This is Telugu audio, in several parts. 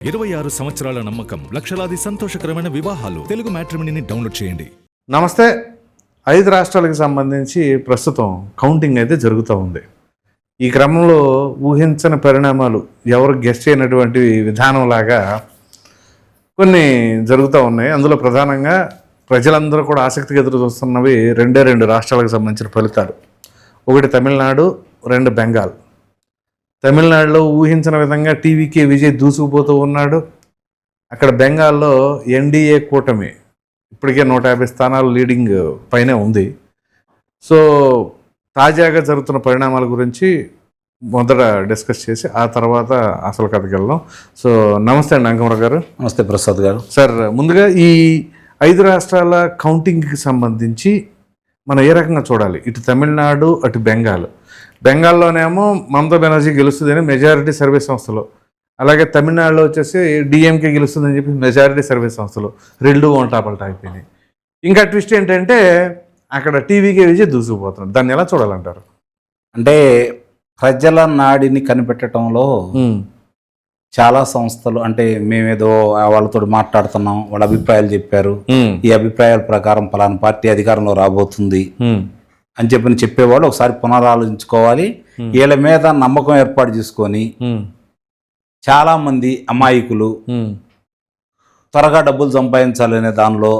26 సంవత్సరాల నమ్మకం, లక్షలాది సంతోషకరమైన వివాహాలు. తెలుగు మ్యాట్రిమోనీని డౌన్లోడ్ చేయండి. నమస్తే. 5 రాష్ట్రాలకు సంబంధించి ప్రస్తుతం కౌంటింగ్ అయితే జరుగుతూ ఉంది. ఈ క్రమంలో ఊహించని పరిణామాలు, ఎవరు గెస్ట్ చేయనటువంటి విధానంలాగా కొన్ని జరుగుతూ ఉన్నాయి. అందులో ప్రధానంగా ప్రజలందరూ కూడా ఆసక్తిగా ఎదురు చూస్తున్నవి రెండు రాష్ట్రాలకు సంబంధించిన ఫలితాలు. ఒకటి తమిళనాడు, 2 బెంగాల్. తమిళనాడులో ఊహించిన విధంగా టీవీకే విజయ్ దూసుకుపోతూ ఉన్నాడు. అక్కడ బెంగాల్లో ఎన్డీఏ కూటమి ఇప్పటికే 150 స్థానాలు లీడింగ్ పైనే ఉంది. సో తాజాగా జరుగుతున్న పరిణామాల గురించి మొదట డిస్కస్ చేసి ఆ తర్వాత అసలు కథకి వెళ్దాం. సో నమస్తే అండి అంకమరావు గారు. నమస్తే ప్రసాద్ గారు. సార్, ముందుగా ఈ 5 రాష్ట్రాల కౌంటింగ్కి సంబంధించి మనం ఏ రకంగా చూడాలి? ఇటు తమిళనాడు, అటు బెంగాల్. బెంగాల్లోనేమో మమతా బెనర్జీ గెలుస్తుందని మెజారిటీ సర్వే సంస్థలు, అలాగే తమిళనాడులో వచ్చేసి డిఎంకే గెలుస్తుందని చెప్పి మెజారిటీ సర్వే సంస్థలు రెండు ఓంటాపల్టా అయిపోయినాయి. ఇంకా ట్విస్ట్ ఏంటంటే అక్కడ టీవీకే విజయ్ దూసుకుపోతున్నాడు. దాన్ని ఎలా చూడాలంటారు? అంటే ప్రజల నాడిని కనిపెట్టడంలో చాలా సంస్థలు, అంటే మేమేదో వాళ్ళతో మాట్లాడుతున్నాం, వాళ్ళ అభిప్రాయాలు చెప్పారు, ఈ అభిప్రాయాల ప్రకారం పలానా పార్టీ అధికారంలో రాబోతుంది అని చెప్పేవాళ్ళు ఒకసారి పునరాలోచించుకోవాలి. వీళ్ళ మీద నమ్మకం ఏర్పాటు చేసుకొని చాలా మంది అమాయకులు త్వరగా డబ్బులు సంపాదించాలనే దానిలో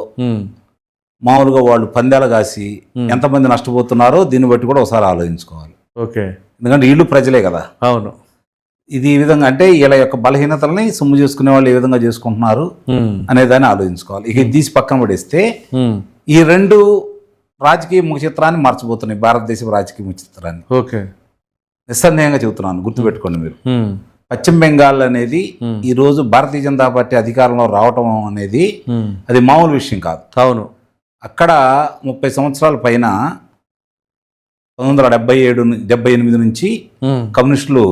మామూలుగా వాళ్ళు పందేలు కాసి ఎంతమంది నష్టపోతున్నారో దీన్ని బట్టి కూడా ఒకసారి ఆలోచించుకోవాలి. ఓకే, ఎందుకంటే వీళ్ళు ప్రజలే కదా. అవును. ఇది ఈ విధంగా అంటే వీళ్ళ యొక్క బలహీనతలని సొమ్ము చేసుకునే వాళ్ళు ఏ విధంగా చేసుకుంటున్నారు అనేదాన్ని ఆలోచించుకోవాలి. ఇక తీసి పక్కన పడేస్తే ఈ 2 రాజకీయ ముఖ చిత్రాన్ని మార్చబోతున్నాయి, భారతదేశ రాజకీయ ముఖ చిత్రాన్ని. ఓకే, నిస్సందేహంగా చెబుతున్నాను, గుర్తుపెట్టుకోండి మీరు. పశ్చిమ బెంగాల్ అనేది ఈ రోజు భారతీయ జనతా పార్టీ అధికారంలో రావటం అనేది అది మామూలు విషయం కాదు. అవును. అక్కడ 30 సంవత్సరాల పైన 1978 నుంచి కమ్యూనిస్టులు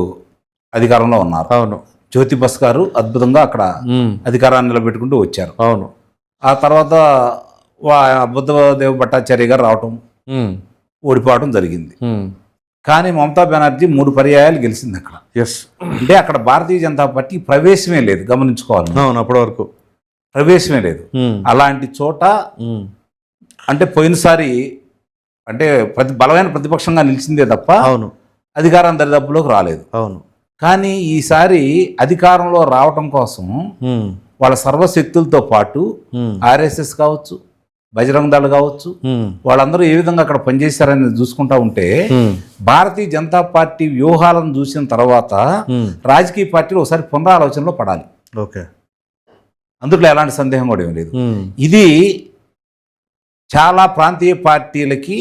అధికారంలో ఉన్నారు. అవును. జ్యోతి బస్ గారు అద్భుతంగా అక్కడ అధికారాన్ని నిలబెట్టుకుంటూ వచ్చారు. అవును. ఆ తర్వాత బుద్ధదేవ్ భట్టాచార్య గారు రావటం, ఓడిపోవడం జరిగింది. కానీ మమతా బెనర్జీ 3 పర్యాయాలు గెలిచింది అక్కడ. ఎస్. అంటే అక్కడ భారతీయ జనతా పార్టీ ప్రవేశమే లేదు, గమనించుకోవాలి. అవును, అప్పటి వరకు ప్రవేశమే లేదు. అలాంటి చోట అంటే పోయినసారి అంటే బలమైన ప్రతిపక్షంగా నిలిచిందే తప్ప అవును అధికారం దరిదాపులోకి రాలేదు. అవును. కానీ ఈసారి అధికారంలో రావటం కోసం వాళ్ళ సర్వశక్తులతో పాటు ఆర్ఎస్ఎస్ కావచ్చు, బజరంగ దళ్ కావచ్చు, వాళ్ళందరూ ఏ విధంగా అక్కడ పనిచేశారని చూసుకుంటా ఉంటే భారతీయ జనతా పార్టీ వ్యూహాలను చూసిన తర్వాత రాజకీయ పార్టీలు ఒకసారి పునరాలోచనలో పడాలి. ఓకే, అందులో ఎలాంటి సందేహం కూడా ఏం లేదు. ఇది చాలా ప్రాంతీయ పార్టీలకి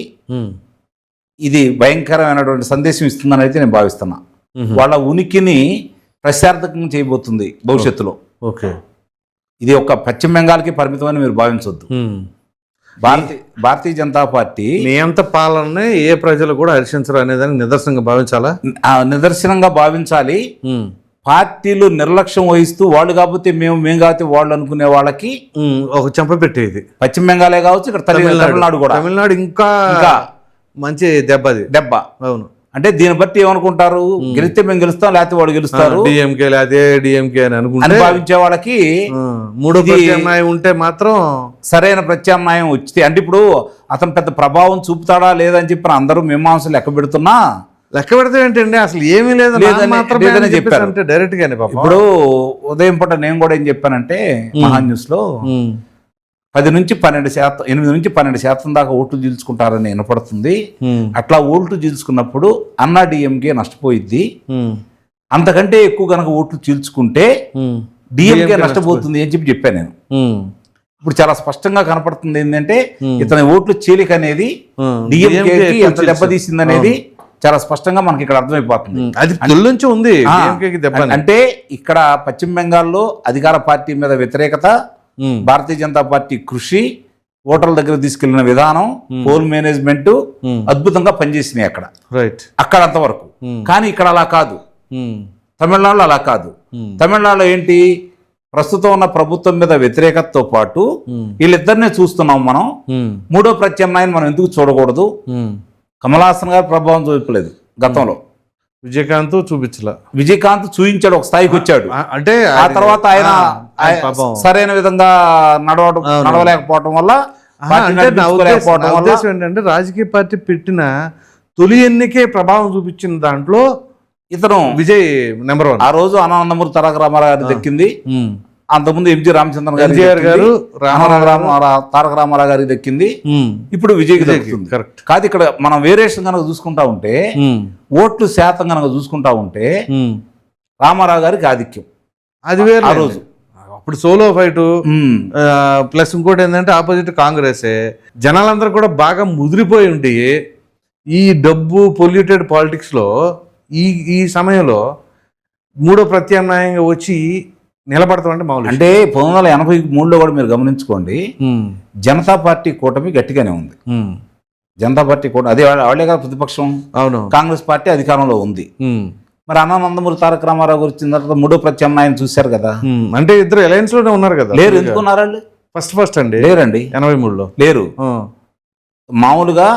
ఇది భయంకరమైనటువంటి సందేశం ఇస్తుందని అయితే నేను భావిస్తున్నా. వాళ్ళ ఉనికిని ప్రశార్థకం చేయబోతుంది భవిష్యత్తులో. ఓకే, ఇది ఒక పశ్చిమ బెంగాల్కి పరిమితమని మీరు భావించవద్దు. భారతీయ జనతా పార్టీ నియంత పాలనని ఏ ప్రజలు కూడా హర్షించరు అనేదానికి నిదర్శనంగా భావించాలా? నిదర్శనంగా భావించాలి. పార్టీలు నిర్లక్ష్యం వహిస్తూ వాళ్ళు కాకపోతే మేము కాకపోతే వాళ్ళు అనుకునే వాళ్ళకి ఒక చెంప పెట్టేది. పశ్చిమ బెంగాలే కావచ్చు, ఇక్కడ తమిళనాడు కూడా. తమిళనాడు ఇంకా మంచి దెబ్బ. అవును. అంటే దీన్ని బట్టి ఏమనుకుంటారు, గెలిస్తే మేము గెలుస్తాం, లేకపోతే వాళ్ళు గెలుస్తారు, డిఎంకే లేకపోతే డిఎంకే అని భావించే వాళ్ళకి 3వ ప్రత్యామ్నాయం ఉంటే మాత్రం సరైన ప్రత్యామ్నాయం వచ్చింది. అంటే ఇప్పుడు అతను పెద్ద ప్రభావం చూపుతాడా లేదని చెప్పి అందరూ మీమాంసలు లెక్క పెడుతున్నా, లెక్క పెడితే ఏంటండి అసలు ఏమీ లేదని చెప్పారు డైరెక్ట్ గానే. ఇప్పుడు ఉదయం పూట నేను కూడా ఏం చెప్పానంటే మహా న్యూస్ లో 10 నుంచి 12%, 8 నుంచి 12% దాకా ఓట్లు చీల్చుకుంటారని వినపడుతుంది. అట్లా ఓట్లు చీల్చుకున్నప్పుడు అన్నా డిఎంకే నష్టపోయిద్ది, అంతకంటే ఎక్కువ కనుక ఓట్లు చీల్చుకుంటే డిఎంకే నష్టపోతుంది అని చెప్పాను నేను. ఇప్పుడు చాలా స్పష్టంగా కనపడుతుంది ఏంటంటే ఇతని ఓట్లు చీలిక అనేది డిఎంకేకి ఎంత దెబ్బతీసింది అనేది చాలా స్పష్టంగా మనకి ఇక్కడ అర్థమైపోతుంది. అంటే ఇక్కడ పశ్చిమ బెంగాల్లో అధికార పార్టీ మీద వ్యతిరేకత, భారతీయ జనతా పార్టీ కృషి, ఓటర్ల దగ్గర తీసుకెళ్లిన విధానం, పోల్ మేనేజ్మెంట్ అద్భుతంగా పనిచేసినాయి అక్కడ. అక్కడ అంతవరకు. కానీ ఇక్కడ అలా కాదు, తమిళనాడులో అలా కాదు. తమిళనాడులో ఏంటి, ప్రస్తుతం ఉన్న ప్రభుత్వం మీద వ్యతిరేకతతో పాటు వీళ్ళిద్దరినే చూస్తున్నాం మనం. 3వ ప్రత్యామ్నాయం మనం ఎందుకు చూడకూడదు? కమల్ హాసన్ గారు ప్రభావం చూపలేదు గతంలో. విజయకాంత్ చూపించలా. విజయకాంత్ చూపించాడు, ఒక స్థాయికి వచ్చాడు. అంటే ఆ తర్వాత ఆయన పాపం సరైన విధంగా నడవలేకపోవటం వల్ల, అంటే నా ఉద్దేశం ఏంటంటే రాజకీయ పార్టీ పెట్టిన తొలి ఎన్నికే ప్రభావం చూపించిన దాంట్లో ఇతను విజయ్ నెంబర్ 1. ఆ రోజు నందమూరి తారక రామారావు గారి దక్కింది, అంతకుముందు ఎంజి రామచంద్రన్ గారు, తారక రామారావు గారికి దక్కింది, ఇప్పుడు విజయ్కి దక్కుతుంది. కాదు, ఇక్కడ మనం వేరియేషన్ కనుక చూసుకుంటా ఉంటే, ఓట్లు శాతం కనుక చూసుకుంటా ఉంటే రామారావు గారికి ఆధిక్యం. అది వేరే ఆ రోజు. అప్పుడు సోలో ఫైట్ ప్లస్ ఇంకోటి ఏంటంటే ఆపోజిట్ కాంగ్రెసే. జనాలందరూ కూడా బాగా ముదిరిపోయి ఉండి ఈ డబ్బు పొల్యూటెడ్ పాలిటిక్స్ లో ఈ సమయంలో మూడో ప్రత్యామ్నాయంగా వచ్చి నిలబడతామంటే మామూలు. అంటే 1983లో కూడా మీరు గమనించుకోండి, జనతా పార్టీ కూటమి గట్టిగానే ఉంది. జనతా పార్టీ కూటమి అదే వాళ్ళే కదా ప్రతిపక్షం. అవును, కాంగ్రెస్ పార్టీ అధికారంలో ఉంది. మరి నందమూరి తారక రామారావు గురించి వచ్చిన తర్వాత మూడో ప్రత్యామ్నాయం చూశారు కదా. అంటే ఇద్దరు అలయన్స్ లోనే ఉన్నారు కదా. లేరు, ఎందుకు ఉన్నారు వాళ్ళు? ఫస్ట్ అండి లేరండి, 83లో లేరు. మామూలుగా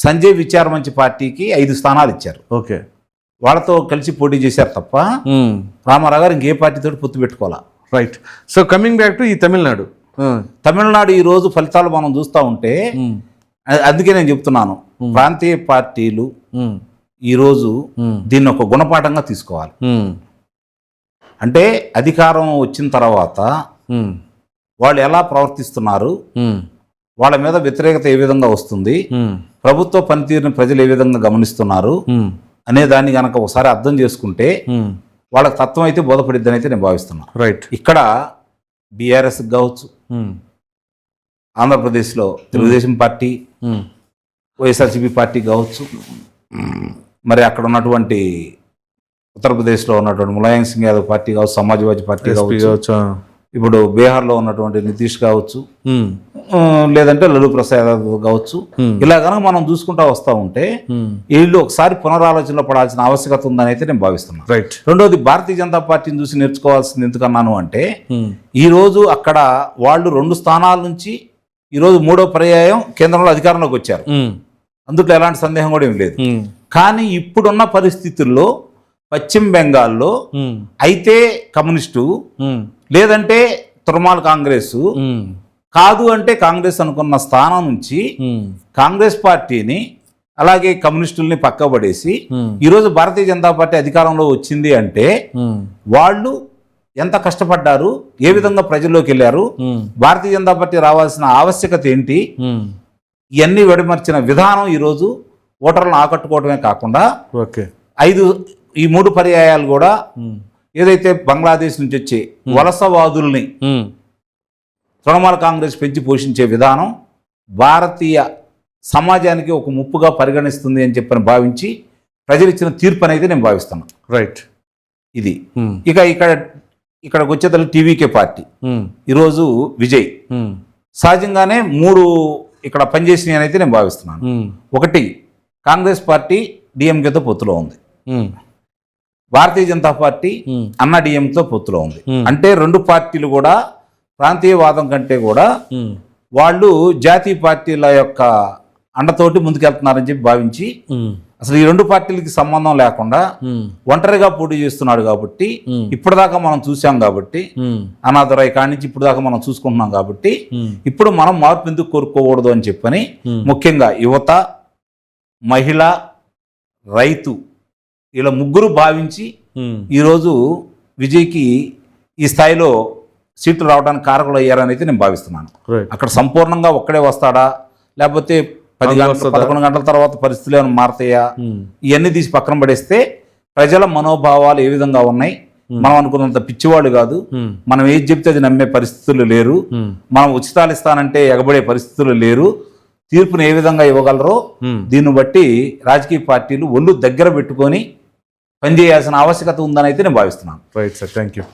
సంజయ్ విచారమంచి పార్టీకి 5 స్థానాలు ఇచ్చారు. ఓకే, వాళ్ళతో కలిసి పోటీ చేశారు తప్ప రామారావు గారు ఇంకే పార్టీతో పొత్తు పెట్టుకోవాలా. Right. So coming back to ఈ తమిళనాడు ఈ రోజు ఫలితాలు మనం చూస్తూ ఉంటే, అందుకే నేను చెప్తున్నాను, ప్రాంతీయ పార్టీలు ఈరోజు దీన్ని ఒక గుణపాఠంగా తీసుకోవాలి. అంటే అధికారం వచ్చిన తర్వాత వాళ్ళు ఎలా ప్రవర్తిస్తున్నారు, వాళ్ళ మీద వ్యతిరేకత ఏ విధంగా వస్తుంది, ప్రభుత్వ పనితీరుని ప్రజలు ఏ విధంగా గమనిస్తున్నారు అనే దాన్ని కనుక ఒకసారి అర్థం చేసుకుంటే వాళ్ళకి తత్వం అయితే బోధపడిద్దని అయితే నేను భావిస్తున్నాను. రైట్. ఇక్కడ బీఆర్ఎస్ కావచ్చు, ఆంధ్రప్రదేశ్లో తెలుగుదేశం పార్టీ, వైఎస్ఆర్సీపీ పార్టీ కావచ్చు, మరి అక్కడ ఉన్నటువంటి ఉత్తరప్రదేశ్లో ఉన్నటువంటి ములాయం సింగ్ యాదవ్ పార్టీ కావచ్చు, సమాజ్వాదీ పార్టీ కావచ్చు, ఇప్పుడు బీహార్లో ఉన్నటువంటి నితీష్ కావచ్చు, లేదంటే లలూ ప్రసాద్ యాదవ్ కావచ్చు, ఇలా కనుక మనం చూసుకుంటా వస్తూ ఉంటే వీళ్ళు ఒకసారి పునరాలోచనలో పడాల్సిన ఆవశ్యకత ఉందని అయితే నేను భావిస్తున్నాను. రైట్. రెండోది, భారతీయ జనతా పార్టీని చూసి నేర్చుకోవాల్సింది ఎందుకన్నాను అంటే, ఈరోజు అక్కడ వాళ్ళు 2 స్థానాల నుంచి ఈరోజు 3వ పర్యాయం కేంద్రంలో అధికారంలోకి వచ్చారు. అందులో ఎలాంటి సందేహం కూడా ఏం లేదు. కానీ ఇప్పుడున్న పరిస్థితుల్లో పశ్చిమ బెంగాల్లో అయితే కమ్యూనిస్టు, లేదంటే తృణమూల్ కాంగ్రెస్, కాదు అంటే కాంగ్రెస్ అనుకున్న స్థానం నుంచి కాంగ్రెస్ పార్టీని అలాగే కమ్యూనిస్టుల్ని పక్కబడేసి ఈరోజు భారతీయ జనతా పార్టీ అధికారంలో వచ్చింది అంటే వాళ్ళు ఎంత కష్టపడ్డారు, ఏ విధంగా ప్రజల్లోకి వెళ్ళారు, భారతీయ జనతా పార్టీ రావాల్సిన ఆవశ్యకత ఏంటి, ఇవన్నీ వెడమర్చిన విధానం ఈరోజు ఓటర్లను ఆకట్టుకోవడమే కాకుండా ఈ 3 పర్యాయాలు కూడా ఏదైతే బంగ్లాదేశ్ నుంచి వచ్చే వలసవాదుల్ని తృణమూల్ కాంగ్రెస్ పెంచి పోషించే విధానం భారతీయ సమాజానికి ఒక ముప్పుగా పరిగణిస్తుంది అని చెప్పని భావించి ప్రజలు ఇచ్చిన తీర్పు అనేది నేను భావిస్తున్నాను. రైట్. ఇది ఇక ఇక్కడికి వచ్చేతల్లి టీవీకే పార్టీ ఈరోజు విజయ్ సహజంగానే 3 ఇక్కడ పనిచేసినాయి అని అయితే నేను భావిస్తున్నాను. ఒకటి, కాంగ్రెస్ పార్టీ డిఎంకేతో పొత్తులో ఉంది, భారతీయ జనతా పార్టీ అన్నా డిఎంతో పొత్తులో ఉంది. అంటే 2 పార్టీలు కూడా ప్రాంతీయవాదం కంటే కూడా వాళ్ళు జాతీయ పార్టీల యొక్క అండతోటి ముందుకెళ్తున్నారని చెప్పి భావించి అసలు ఈ 2 పార్టీలకి సంబంధం లేకుండా ఒంటరిగా పోటీ చేస్తున్నాడు కాబట్టి, ఇప్పటిదాకా మనం చూసాం కాబట్టి, అనాథరాయ్ కాడి నుంచి ఇప్పుడు దాకా మనం చూసుకుంటున్నాం కాబట్టి, ఇప్పుడు మనం మార్పు ఎందుకు కోరుకోకూడదు అని చెప్పని ముఖ్యంగా యువత, మహిళ, రైతు ఇలా 3 భావించి ఈరోజు విజయ్కి ఈ స్థాయిలో సీట్లు రావడానికి కారకులు అయ్యారని అయితే నేను భావిస్తున్నాను. అక్కడ సంపూర్ణంగా ఒక్కడే వస్తాడా, లేకపోతే 11 గంటల తర్వాత పరిస్థితులు ఏమైనా మారతాయా, ఇవన్నీ తీసి పక్కన పడేస్తే ప్రజల మనోభావాలు ఏ విధంగా ఉన్నాయి, మనం అనుకున్నంత పిచ్చివాళ్ళు కాదు, మనం ఏది చెప్తే అది నమ్మే పరిస్థితులు లేరు, మనం ఉచితాలు ఇస్తానంటే ఎగబడే పరిస్థితులు లేరు, తీర్పును ఏ విధంగా ఇవ్వగలరో దీన్ని బట్టి రాజకీయ పార్టీలు ఒళ్ళు దగ్గర పెట్టుకొని పనిచేయాల్సిన ఆవశ్యకత ఉందని అయితే నేను భావిస్తున్నాను. Right sir, thank you.